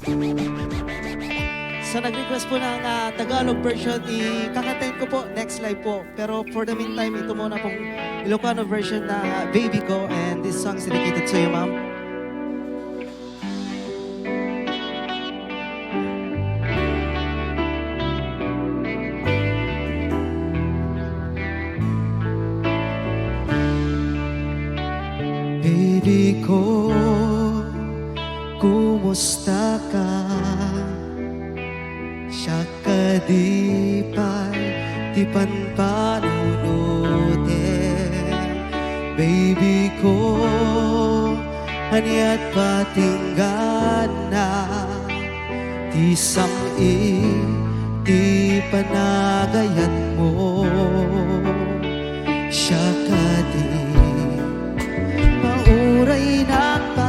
Sa nag-request po ng Tagalog version, kakantahin ko po next live po. Pero for the meantime, ito muna pong Ilocano version na Baby Ko, and this song is dedicated to you, ma'am. Baby ko, kumusta ka? Siya kadipay, di panunutin. Baby ko, haniat patinggan na, di di panagayat mo. Siya mauray nakpay,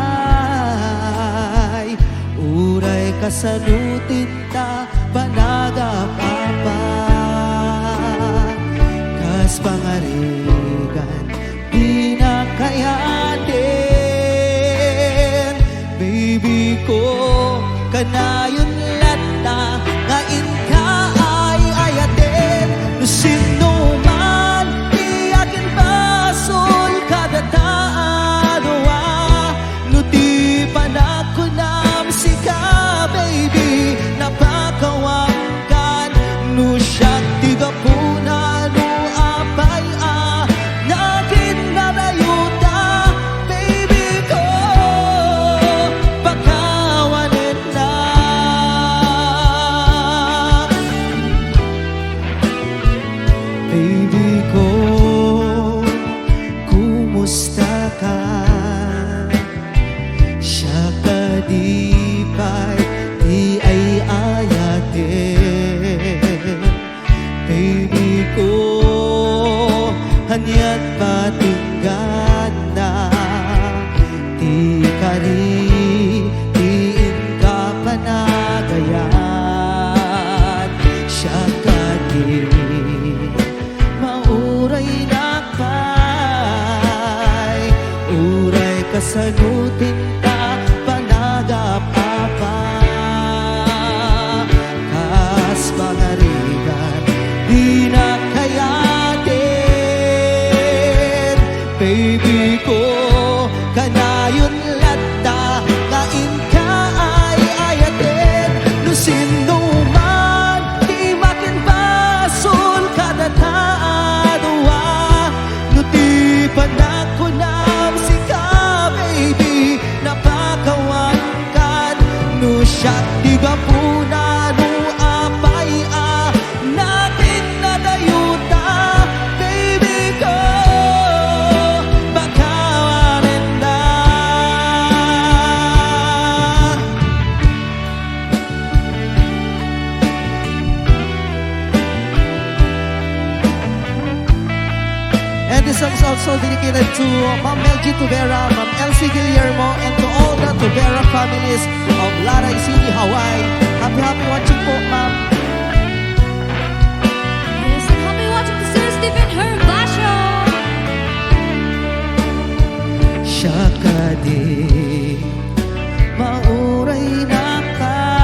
uray kasanutin ta, panagapapa. Kas pangarigan, di na kayatin. Baby ko, kanayon lata, ngain ka ay ayatin. No sino man, di akin basol kadataan. No di panakunam sika, baby, napakawangkan. No siya tiga puna, no apay nakin narayuta. Baby ko, pagkawanin na. Baby ko, kumusta ka? Siya kadipay, di ay ayatin. Baby ko, hanyat patinggan na, di ka panagayan. Siya mauray nakpay, uray kasanutin ta, panagapapa. Kas pangarigan, di na kayatin. Baby ko, kanayon lata, ngain ka ay ayatin. No sino man, di makin basol kadataadwa. No di panakunam sika, baby, napakawankan. No siya tiga puna, no apay natin nadayuta. Baby ko, bakawanin na. And this song is also dedicated to Ma'am Melgie Tubera, Ma'am Elsie Guillermo, and to all the Tubera families of Laray City, Hawaii. Happy watching po, ma'am. Yes, and happy watching to Sir Stephen Herbasio. Siya kadi mauray nakay,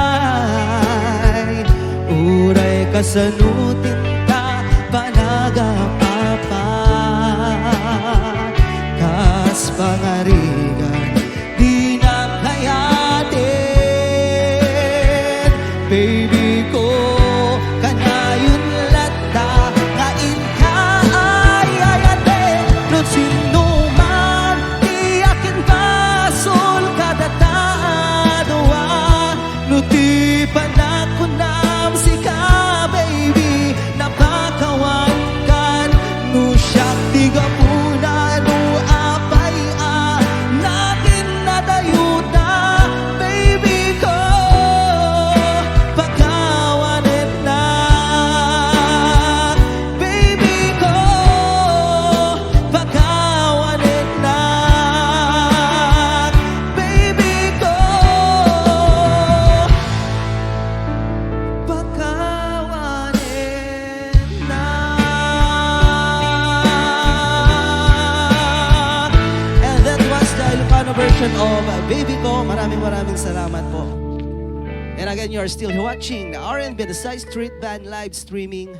uray kasanutin ta, panagapapa. Kas pangarigan, di na kayatin. Baby ko, kanayon lata, ngain ka ay ayatin. No sino man, di akin basol kadataadwa. No di panakunam sika, baby, napakawankan. No siya tiga puna, no apay natin nadayuta. Baby ko, pagkawanin na. Baby ko, pagkawanin na. Baby ko, pagkawanin na. And that was the Ilocano version of Baby Ko. Maraming salamat po. And again, you are still watching the R&B The Side Street Band live streaming